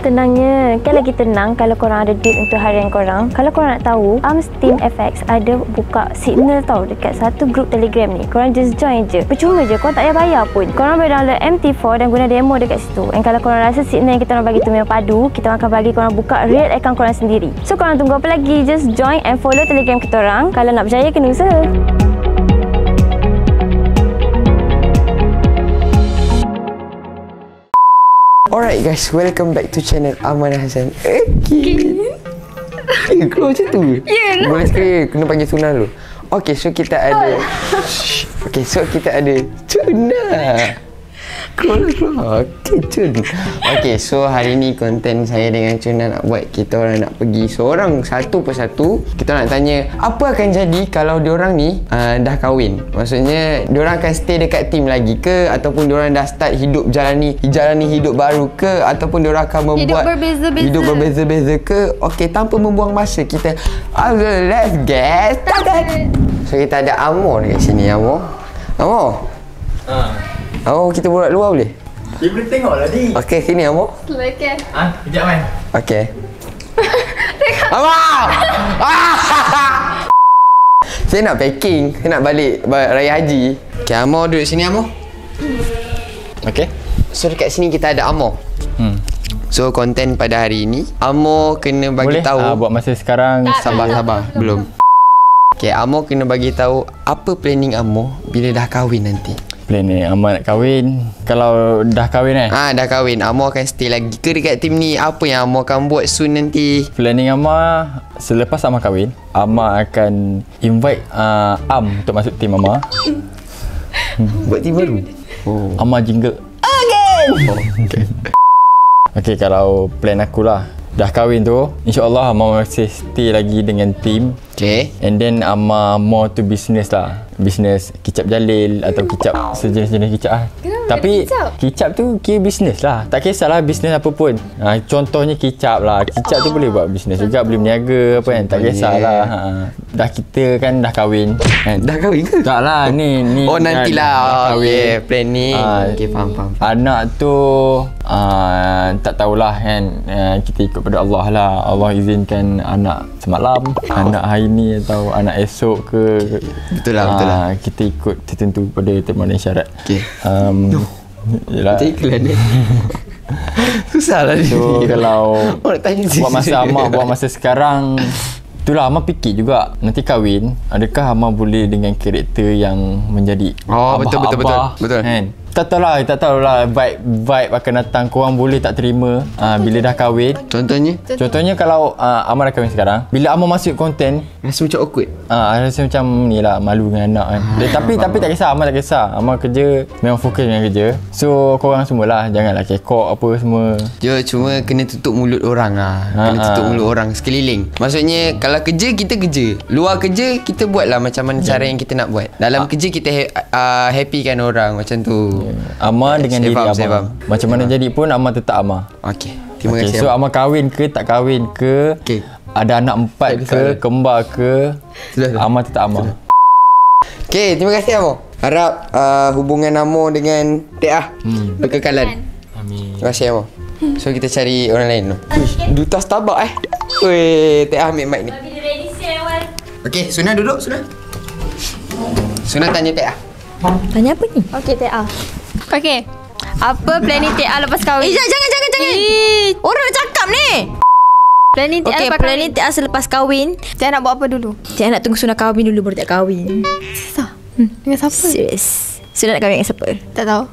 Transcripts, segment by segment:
Tenangnya, kan lagi tenang kalau korang ada date untuk harian korang. Kalau korang nak tahu, Arms Team FX ada buka signal tau dekat satu grup Telegram ni. Korang just join je. Percuma je, korang tak payah bayar pun. Korang boleh download MT4 dan guna demo dekat situ. Dan kalau korang rasa signal yang kita orang bagi tu memang padu, kita akan bagi korang buka real account korang sendiri. So korang tunggu apa lagi? Just join and follow Telegram kita orang. Kalau nak percaya, kena usaha. Alright guys, welcome back to channel Aman Hassan. Keluar macam tu? Ya. Boleh sekali kena panggil Suna dulu. Okay, so kita ada Tuna. Keluar. Okay, Tuna. Okay, so hari ni konten saya dengan Tuna nak buat, kita orang nak pergi seorang satu persatu. Kita nak tanya apa akan jadi kalau diorang ni dah kahwin. Maksudnya diorang akan stay dekat team lagi ke, ataupun diorang dah start jalani hidup baru ke, ataupun diorang akan membuat hidup berbeza-beza ke. Okay, tanpa membuang masa, kita let's get started. So kita ada Amor dekat sini. Amor, kita borak luar boleh? Dia boleh tengok lah ni. Okey, sini Amor. Okay. Kejap man. Okey. Amor! Saya nak packing. Saya nak balik Raya Haji. Okey, Amor duduk sini Amor. Okey. So dekat sini kita ada Amor. So konten pada hari ini, Amor kena bagi tahu. Buat masa sekarang Sabar. Belum. Okey, Amor kena bagi tahu apa planning Amor bila dah kahwin nanti. plan ni. Amar nak kahwin. Kalau dah kahwin dah kahwin, Amor akan stay lagi ke dekat tim ni? Apa yang Amor akan buat soon nanti? Planning Amar, selepas Amar kahwin, Amar akan invite Am untuk masuk tim Amar. Buat tim baru? Amar jingle again. Okay, kalau plan aku lah, dah kahwin tu, insyaAllah Amar masih stay lagi dengan tim. Okay. And then Amar more to business lah. Business kicap jalil atau kicap sejenis-jenis kicap lah. Tapi kicap tu kira business lah. Tak kisahlah business apa pun. Contohnya kicap lah. Kicap tu boleh buat business juga, boleh berniaga apa kan. Tak kisahlah. Dah kita kan dah kahwin kan. Dah kahwin ke? Tak lah, ni oh nantilah. kahwin. Plan ni. Okay, faham. Anak tu tak tahulah kan. Kita ikut pada Allah lah. Allah izinkan anak semalam, anak hari ni atau anak esok ke. Betul lah. Kita ikut tertentu pada terma dan syarat. Okay. Yelah. Macam iklan ni. Susah lah ni. So kalau buat masa sekarang, itulah Amar fikir juga nanti kahwin, adakah Amar boleh dengan karakter yang menjadi betul kan? Tak tahulah vibe akan datang, korang boleh tak terima bila dah kahwin. Contohnya kalau Amar dah kahwin sekarang, bila Amar masuk konten rasa macam awkward. Rasa macam ni lah, malu dengan anak kan. Tapi tak kisah, Amar tak kisah. Amar kerja, memang fokus dengan kerja. So korang semualah janganlah kekok apa semua. Cuma kena tutup mulut orang lah. Kena tutup mulut orang sekeliling. Maksudnya kalau kerja, kita kerja. Luar kerja, kita buatlah macam mana cara yang kita nak buat. Dalam kerja kita happykan orang macam tu. Amar dengan diri Amar. Macam mana jadi pun Amar tetap Amar. Okey. Terima kasih. So Amar kahwin ke tak kahwin ke, ada anak 4 ke, kembar ke, Amar tetap Amar. Okey, terima kasih Amor. Harap hubungan Amor dengan Tia berkekalan. Amin. Terima kasih Amor. So kita cari orang lain tu. Duta Starbucks Weh, Tia ambil mic ni. Okey, Suna duduk, Suna tanya Tia. Tanya apa ni? Okey, Tia. Okey. Apa planning Tia lepas kahwin? Jangan. Orang dah cakap ni. Planning Tia selepas kahwin. Tia nak buat apa dulu? Tia nak tunggu Suna kahwin dulu baru Tia kahwin. Susah. Dengan siapa? Serius. Suna nak kahwin dengan siapa? Tak tahu.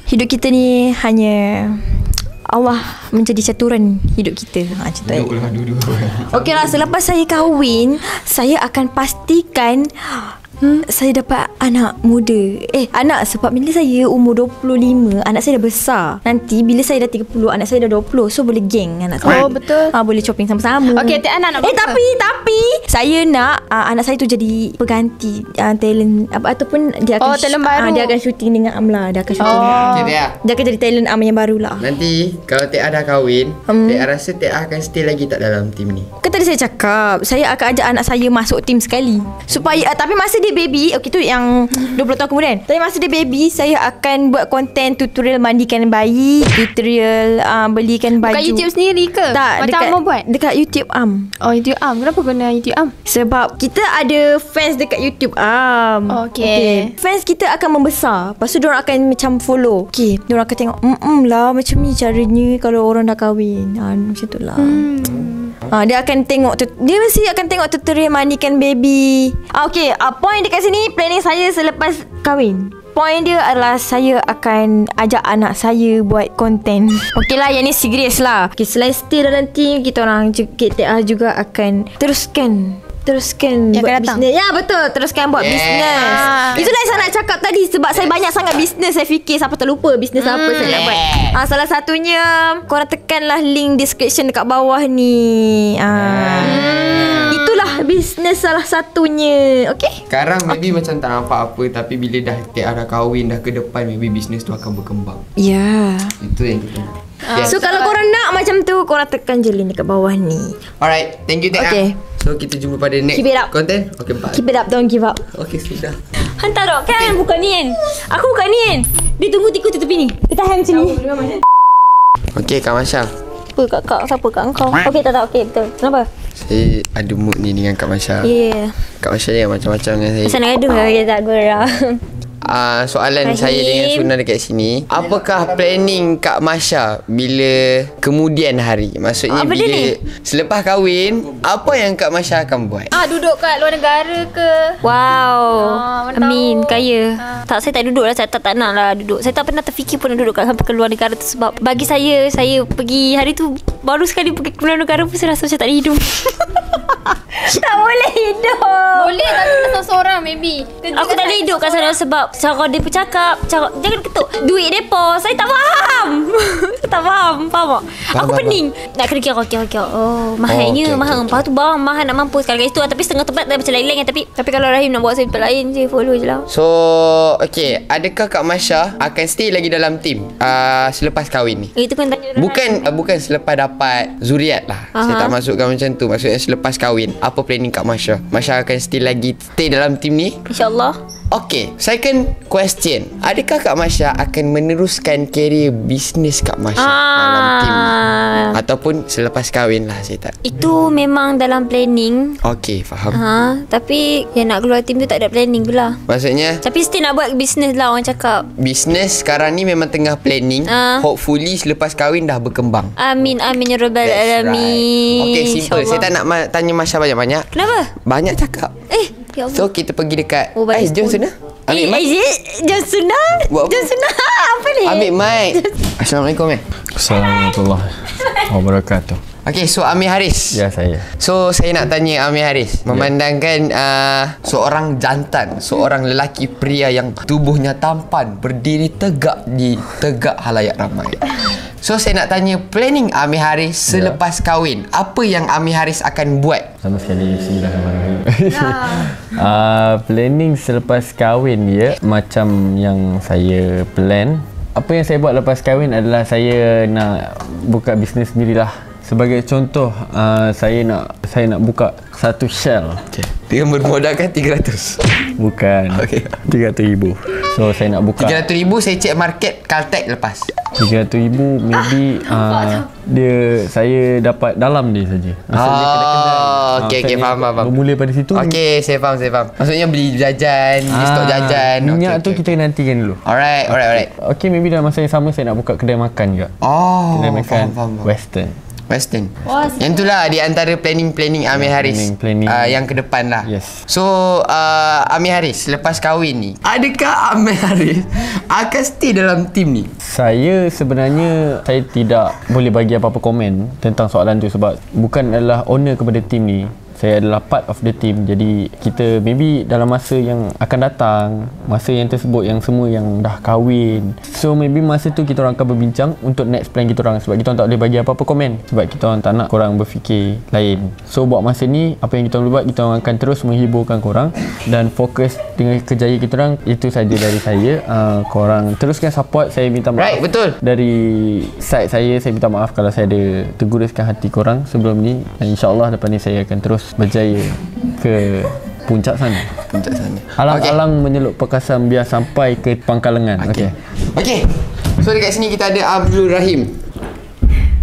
Hidup kita ni hanya Allah menjadi caturan hidup kita. Macam tu. Okeylah, selepas saya kahwin, saya akan pastikan saya dapat anak muda. Anak sebab bila saya umur 25, anak saya dah besar. Nanti bila saya dah 30, anak saya dah 20. So boleh geng anak saya. Oh betul. Boleh shopping sama-sama. Okey, anak nak tapi saya nak anak saya tu jadi pengganti talent ataupun dia akan talent baru. Dia akan syuting dengan Amla. Dia akan syuting dia akan jadi talent yang baru lah. Nanti kalau Tia dah kahwin, Tia rasa Tia akan stay lagi tak dalam tim ni? Kan tadi saya cakap, saya akan ajak anak saya masuk tim sekali. Supaya tapi masa dia baby, okey tu yang yang 20 tahun kemudian. Tapi masa dia baby, saya akan buat konten tutorial mandikan bayi, tutorial belikan baju. Dekat YouTube sendiri ke? Tak, macam Am buat? Dekat YouTube Am. Oh, YouTube Am. Kenapa guna YouTube Am? Sebab kita ada fans dekat YouTube Am. Okay. Fans kita akan membesar. Lepas tu diorang akan macam follow. Okay, diorang akan tengok lah macam ni caranya kalau orang dah kahwin. Macam tu lah. Dia akan tengok dia mesti akan tengok tutorial mandikan baby. Okay, point dekat sini, planning saya selepas kahwin. Point dia adalah saya akan ajak anak saya buat konten. Okey lah, yang ni serius lah. Okay, selain stay dalam team, kita orang KTA juga akan teruskan yang buat akan datang. bisnes. Ya betul, teruskan buat bisnes. Itulah yang saya nak cakap tadi. Sebab saya banyak sangat bisnes. Saya fikir siapa terlupa bisnes apa saya nak buat. Salah satunya, korang tekanlah link description dekat bawah ni. Itulah bisnes salah satunya. Okay. Sekarang maybe macam tak nampak apa, tapi bila dah dah kahwin, dah ke depan, maybe bisnes tu akan berkembang. Ya. Itu yang kita nak. So kalau korang nak macam tu, korang tekan je link dekat bawah ni. Alright, thank you Tek. Okay. So kita jumpa pada next Keep it up. content. Okay, bye. Keep it up, don't give up. Okay, sudah. Hantar dok kan, bukan ni kan. Aku bukan ni kan. Dia tunggu tikus tu tepi ni. Dia tahan macam ni. Okay, Kak Masya. Apa kakak? Siapa kat engkau? Okey, tak. Okey, betul. Kenapa? Saya ada mood ni dengan Kak Masya. Yeah. Kak Masya yang macam-macam dengan saya. Pasal nak gaduh lah. Kita tak gurau. Soalan Rahim. saya dengan Suna dekat sini, apakah planning Kak Masya bila kemudian hari? Maksudnya Apa dia bila ni? selepas kahwin, apa yang Kak Masya akan buat? Duduk kat luar negara ke? Wow. mana Amin, tahu. kaya. Tak, saya tak duduk lah. Saya tak nak lah duduk. Saya tak pernah terfikir pun nak duduk kat sampai ke luar negara tu. Sebab bagi saya pergi hari tu, baru sekali pergi ke luar negara pun saya rasa macam tak ada hidup. Tak boleh hidup. Boleh, tapi tak seorang maybe. Aku tak boleh hidup kat sana sebab cara dia bercakap, jangan ketuk. Duit depa, saya tak faham. Saya tak faham tak? Aku Faham. pening. Nak kena kira. Oh, mahalnya, okey, mahal. okey. Lepas tu barang mahal nak mampus. Kalau kat situ tapi setengah tempat dah macam lain-lain kan. Tapi kalau Rahim nak buat saya tempat lain, saya follow je lah. So, okay, adakah Kak Masya akan stay lagi dalam team selepas kahwin ni? Itu kan tanya Bukan selepas dapat zuriat lah. Saya tak masukkan macam tu. Maksudnya selepas kahwin, apa planning Kak Masya? Masya akan stay dalam team ni? InsyaAllah. Okay, second question. Adakah Kak Masya akan meneruskan career bisnes Kak Masya dalam team ni? Ataupun selepas kahwin lah, saya tak. Itu memang dalam planning. Okay, faham. Tapi yang nak keluar team tu tak ada planning pula. Maksudnya, Tapi still nak buat bisnes lah orang cakap. bisnes sekarang ni memang tengah planning. Hopefully selepas kahwin dah berkembang. Amin ya rabbal That's alamin. right. Okay, simple. Saya tak nak tanya Masya banyak-banyak. Kenapa? Banyak cakap. Ya Allah. So, kita pergi dekat baik jom pun. Suna. Ambil mic. Jom Suna. Buat apa? Jom Suna. Apa ni? Ambil mic. Assalamualaikum. Assalamualaikum warahmatullahi wabarakatuh. Okay, so Amir Haris. Ya, saya. So, saya nak tanya Amir Haris. Memandangkan seorang jantan, seorang lelaki pria yang tubuhnya tampan, berdiri tegak di tegak halayak ramai. So, saya nak tanya planning Amir Haris selepas kahwin. Apa yang Amir Haris akan buat? Sama sekali bismillahirrahmanirrahim. Planning selepas kahwin dia macam yang saya plan. Apa yang saya buat lepas kahwin adalah saya nak buka bisnes sendirilah. Sebagai contoh, saya nak buka satu Shell. Okay. Dengan bermodalkan 300. Bukan. Okay. 300,000. So saya nak buka 300,000 saya cek market Caltech lepas. 300,000 maybe saya dapat dalam dia saja. Okay, faham. Bermula pada situ. Okay, saya faham. Maksudnya beli jajan, beli stok jajan. Minyak okay, tu kita nantikan dulu. Alright. Okay, maybe dalam masa yang sama saya nak buka kedai makan juga. Kedai makan faham. Western. Yang itulah di antara planning Amir Haris. planning. Yang ke depan lah. Yes. So Amir Haris selepas kahwin ni, adakah Amir Haris akan stay dalam team ni? Saya sebenarnya saya tidak boleh bagi apa-apa komen tentang soalan tu sebab bukan adalah owner kepada team ni. Saya adalah part of the team. Jadi kita maybe dalam masa yang akan datang, masa yang tersebut yang semua yang dah kahwin, so maybe masa tu kita orang akan berbincang untuk next plan kita orang. Sebab kita orang tak boleh bagi apa-apa komen sebab kita orang tak nak korang berfikir lain. So buat masa ni, apa yang kita orang buat, kita orang akan terus menghiburkan korang dan fokus dengan kejayaan kita orang. Itu saja dari saya. Korang teruskan support. Saya minta maaf. Right, betul. Dari side saya minta maaf kalau saya ada terguruskan hati korang sebelum ni. Dan insyaAllah lepas ni saya akan terus berjaya ke Puncak sana. Alang-alang menyeluk perkasan biar sampai ke pangkal lengan. Okey. So dekat sini kita ada Abdul Rahim.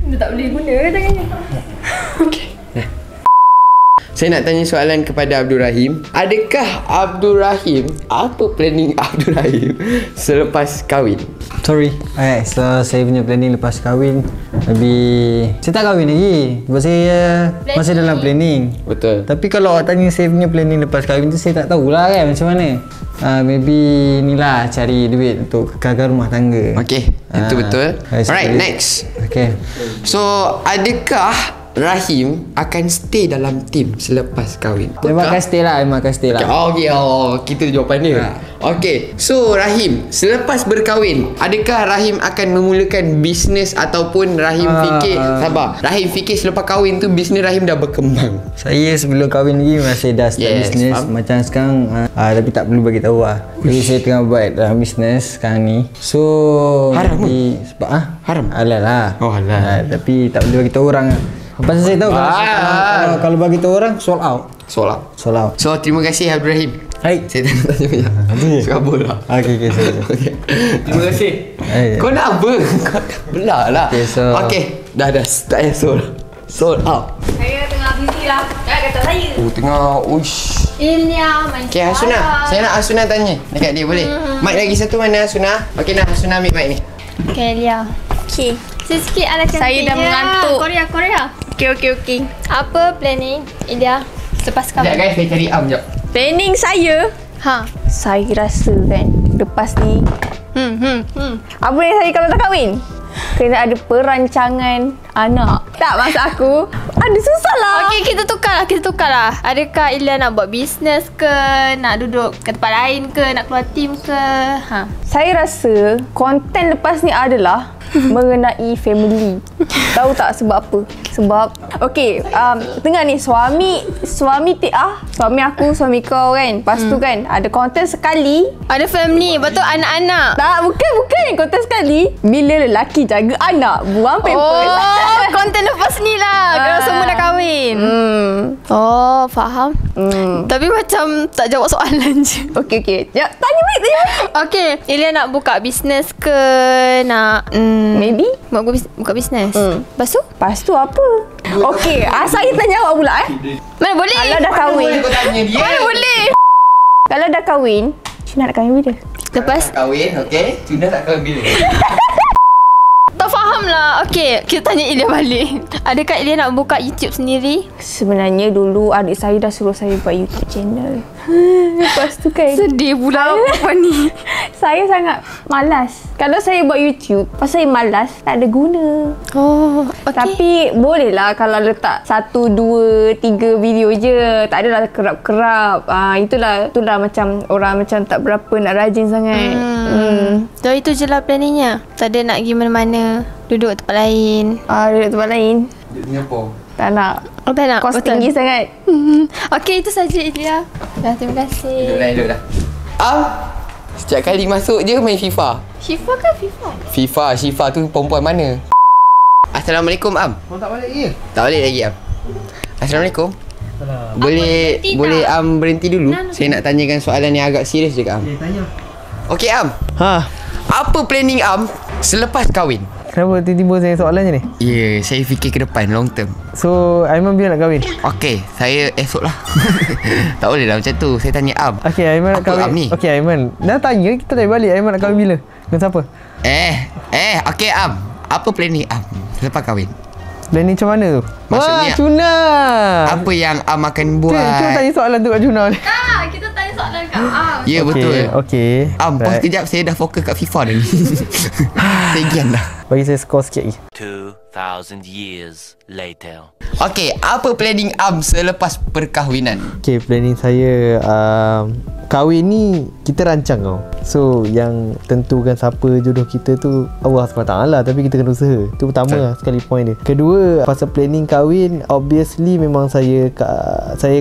Dia tak boleh guna tangannya. Saya nak tanya soalan kepada Abdul Rahim. Adakah Abdul Rahim, apa planning Abdul Rahim selepas kahwin? Sorry. Alright, so saya punya planning lepas kahwin saya tak kahwin lagi. Sebab saya masih dalam planning. Betul. Tapi kalau awak tanya saya punya planning lepas kahwin tu, saya tak tahulah kan macam mana. Maybe ni lah cari duit untuk kekalkan rumah tangga. Okey, itu betul. Alright, next. Okay. So, adakah Rahim akan stay dalam team selepas kahwin? Memang akan stay lah. Kita jawapan dia. Okey, so Rahim, selepas berkahwin, adakah Rahim akan memulakan bisnes ataupun Rahim fikir Rahim fikir selepas kahwin tu bisnes Rahim dah berkembang? Saya sebelum kahwin lagi masih dah start bisnes macam sekarang, tapi tak perlu bagi tahu lah. Jadi saya tengah buat bisnes sekarang ni. So haram sebab haram? Halal lah. Oh, halal. Tapi tak boleh bagi tahu orang. Pasal saya tahu kalau bagi tahu orang sold out. So terima kasih Abdul Rahim. Hai. Saya tanya banyak. Suka bola. Okey, Terima kasih. Kau nak apa? Kau belah lah. Okey, dah tak payah sold out. Saya tengah busy lah. Jangan kata saya. Tengah uish. Ilya main. Okey, Hasuna. Saya nak Hasuna tanya dekat dia, boleh? Mic lagi satu mana Hasuna? Okey, nah Hasuna ambil mic ni. Okay, Ilya. Okay. Sikit ala cantik. Saya dah mengantuk. Korea. Okay. Apa planning Ilya selepas kahwin? Sekejap guys, saya cari jap. Planning saya, saya rasa kan lepas ni apa yang saya kalau dah kahwin kena ada perancangan anak. Tak, maksud aku ada susah lah. Okey, kita tukar lah. Adakah Ilya nak buat bisnes ke, nak duduk ke tempat lain ke, nak keluar team ke? Saya rasa konten lepas ni adalah mengenai family. Tahu tak sebab apa? Sebab okey, tengah ni suami suami aku, suami kau kan. Lepas tu kan ada konten sekali, ada family, betul anak-anak. tak, bukan konten sekali bila lelaki jaga anak, buang pampers. Oh, konten lepas ni lah. Kalau semua dah kahwin. Oh, faham. Tapi macam tak jawab soalan je. Okey. Ya, tanya balik. Okey, Ilya nak buka bisnes ke, nak Maybe buka bisnes. Lepas tu apa? Okey, saya tanya awak pula mana boleh? Kalau dah kahwin. Mana boleh? Kalau dah kahwin, Cina nak kahwin bila? Lepas kahwin, okey. Cina tak kahwin bila? tak faham lah. Okey, kita tanya Ilya balik. Adakah Ilya nak buka YouTube sendiri? Sebenarnya dulu adik saya dah suruh saya buat YouTube channel. Lepas tu kan Sedih pula apa ni. saya sangat malas. Kalau saya buat YouTube, pasal saya malas, tak ada guna. Oh, okay. Tapi boleh lah kalau letak 1, 2, 3 video je. Tak adalah kerap-kerap. Itulah macam orang macam tak berapa nak rajin sangat. So itu je lah planningnya. Tak ada nak pergi mana-mana, duduk tempat lain. Duduk tempat lain. Duduk Singapura. Tak nak. Oh, tak nak. Kos tinggi sangat. Okey, itu saja Ilya. Dah, terima kasih. Duduk dah. Setiap kali masuk je main FIFA. Syifa ke FIFA? Syifa tu perempuan mana? Assalamualaikum Kau tak balik lagi? Tak balik lagi Assalamualaikum. Boleh berhenti dulu? Saya nak tanyakan soalan yang agak serius je Am. Tanya. Okey apa planning selepas kahwin? Kenapa tiba-tiba saya soalan je ni? Saya fikir ke depan long term. So Aiman bila nak kahwin? Okey, saya esok lah. Tak boleh lah macam tu. Saya tanya Okey, Aiman nak kahwin ni? Okey Aiman, dah tanya, kita tanya balik. Aiman nak kahwin bila? Dengan siapa? Okey apa planning selepas kahwin? Planning macam mana tu? Maksudnya, Cuna. Apa yang akan buat? Cuba tanya soalan tu kat Cuna ni. Kita tanya soalan kat Ya, betul. Okey. Pause kejap, saya dah fokus kat FIFA dah ni. Saya gian dah. Bagi saya skor sikit lagi. 2,000 years later. Okey, apa planning selepas perkahwinan? Okey, planning saya kahwin ni kita rancang tau. So yang tentukan siapa jodoh kita tu Allah SWT lah, tapi kita kena usaha. Tu pertama lah sekali point dia. Kedua, pasal planning kahwin, obviously memang saya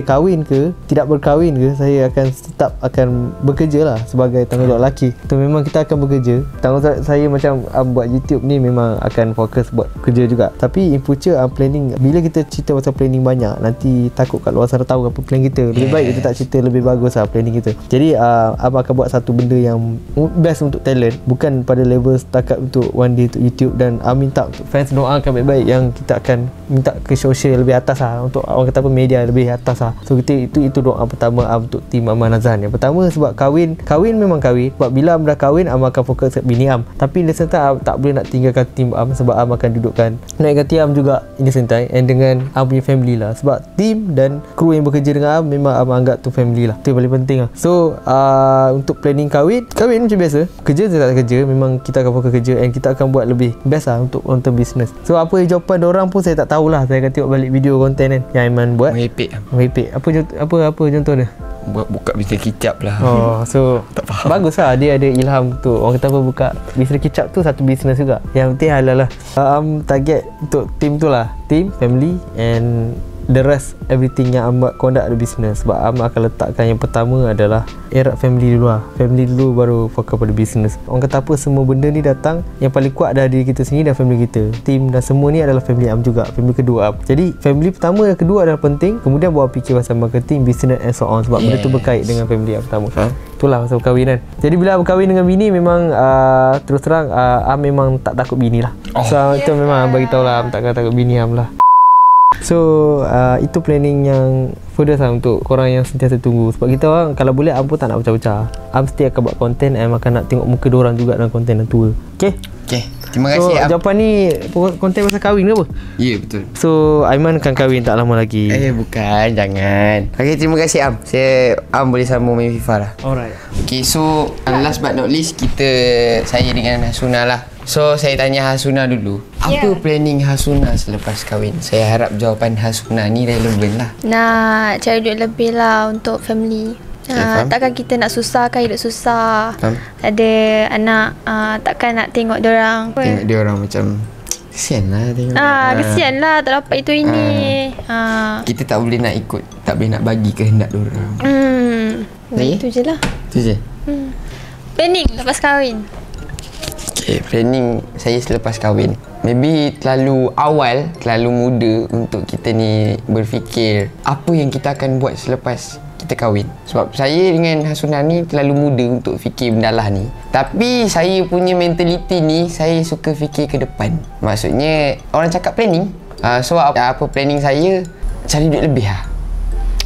kahwin ke tidak berkahwin ke, saya akan tetap akan bekerja lah sebagai tanggungjawab lelaki. Tu memang kita akan bekerja. Tanggungjawab saya macam buat YouTube ni memang akan fokus buat kerja juga. Tapi in future planning, bila kita cerita pasal planning banyak, nanti takut kat luar sana tahu apa plan kita. Lebih baik kita tak cerita lebih bagus planning kita. Jadi abang akan buat satu benda yang best untuk talent, bukan pada level setakat untuk one day untuk YouTube. Dan minta untuk fans doakan baik-baik yang kita akan minta ke sosial lebih atas untuk orang kata apa, media lebih atas So kita itu doa pertama untuk tim Aman Azan. Yang pertama sebab kahwin memang kahwin. Sebab bila dah kahwin, Am akan fokus ke bini Am. Tapi di same time tak boleh nak tinggalkan tim Am, sebab Am akan dudukkan naikkan tim Am juga in the same time, and dengan Am punya family lah. Sebab tim dan kru yang bekerja dengan Am memang Am anggap tu family lah. Itu yang paling penting lah. So untuk planning kahwin macam biasa. Kerja tak kerja, memang kita akan fokus kerja, and kita akan buat lebih best lah untuk long-term business. So apa jawapan diorang pun saya tak tahulah. Saya akan tengok balik video konten kan yang Aiman buat. Merepek. Apa contoh dia? Buka bisnes kicap lah. So tak faham. Bagus lah dia ada ilham tu. Orang kata apa, buka bisnes kicap tu satu bisnes juga. Yang penting halal lah. Target untuk tim tu lah, tim, family, and the rest everything yang buat conduct the business. Sebab akan letakkan yang pertama adalah erat family dulu lah. Family dulu baru fokus pada business. Orang kata apa, semua benda ni datang, yang paling kuat adalah diri kita sendiri dan family kita. Tim dan semua ni adalah family juga. Family kedua Jadi family pertama dan kedua adalah penting. Kemudian bawa fikir pasal marketing, business and so on. Sebab benda tu berkait dengan family pertama. Itulah pasal perkahwinan. Jadi bila berkahwin dengan bini, memang terus terang memang tak takut bini lah. So itu memang bagi tahu lah, tak takut bini lah. So itu planning yang further lah untuk korang yang sentiasa tunggu. Sebab kita orang kalau boleh pun tak nak pecah-pecah. Mesti akan buat konten, akan nak tengok muka diorang juga dalam konten yang tua. Okay? Terima kasih. So jawapan ni konten pasal kahwin ke apa? Ya, betul. So Aiman akan kahwin tak lama lagi. Bukan, jangan. Okay, terima kasih Am. Am boleh sambung main FIFA lah. Alright. Okay, so last but not least, saya dengan Hasuna lah. So saya tanya Hasuna dulu, apa planning Hasuna selepas kahwin? Saya harap jawapan Hasuna ni relevan lah. Nak cari duit lebih lah untuk family. Takkan kita nak susahkan hidup susah. Ada anak, takkan nak tengok diorang. Tengok diorang macam kesian lah tengok. Kesian lah tak dapat itu ini. Kita tak boleh nak ikut, tak boleh nak bagi kehendak diorang. Itu je lah. Itu je. Planning lepas kahwin. Okay, planning saya selepas kahwin, maybe terlalu awal, terlalu muda untuk kita ni berfikir apa yang kita akan buat selepas kita kahwin. Sebab saya dengan Hasuna ni terlalu muda untuk fikir benda lah ni. Tapi saya punya mentality ni, saya suka fikir ke depan. Maksudnya orang cakap planning, so apa planning saya, cari duit lebih lah.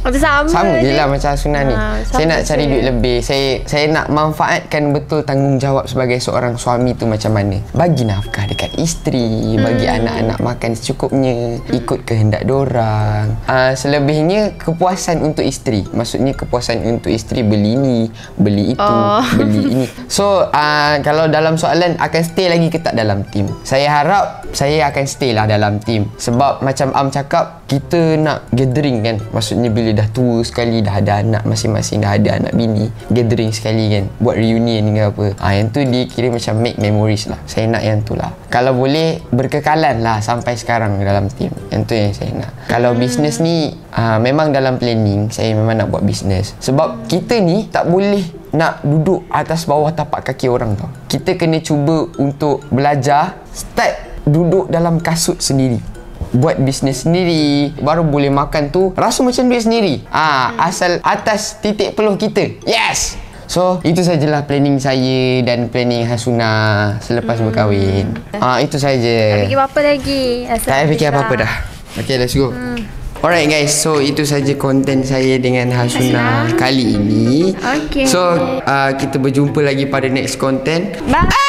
Sama je lah macam Hasuna ni. Saya nak cari duit lebih. Saya nak manfaatkan betul tanggungjawab sebagai seorang suami tu macam mana. Bagi nafkah dekat isteri, bagi anak-anak makan secukupnya, ikut kehendak dorang. Selebihnya kepuasan untuk isteri. Maksudnya kepuasan untuk isteri beli ni, beli itu, beli ini. So kalau dalam soalan akan stay lagi ke tak dalam tim, saya harap saya akan stay lah dalam tim. Sebab macam Am cakap, kita nak gathering kan. Maksudnya bila dah tua sekali, dah ada anak masing-masing, dah ada anak bini, gathering sekali kan, buat reunion ke apa. Yang tu dikira macam make memories lah. Saya nak yang tu lah. Kalau boleh berkekalan lah sampai sekarang dalam tim. Yang tu yang saya nak. Kalau bisnes ni memang dalam planning, saya memang nak buat bisnes. Sebab kita ni tak boleh nak duduk atas bawah tapak kaki orang tau. Kita kena cuba untuk belajar, start duduk dalam kasut sendiri, buat bisnes sendiri, baru boleh makan tu rasa macam duit sendiri. Asal atas titik peluh kita. Yes. So itu sajalah planning saya dan planning Hasuna selepas berkahwin. Itu saja. Tak fikir apa lagi. Tak fikir apa-apa dah. Okay, let's go. Alright guys, so itu saja konten saya dengan Hasuna kali ini. So kita berjumpa lagi pada next konten. Bye.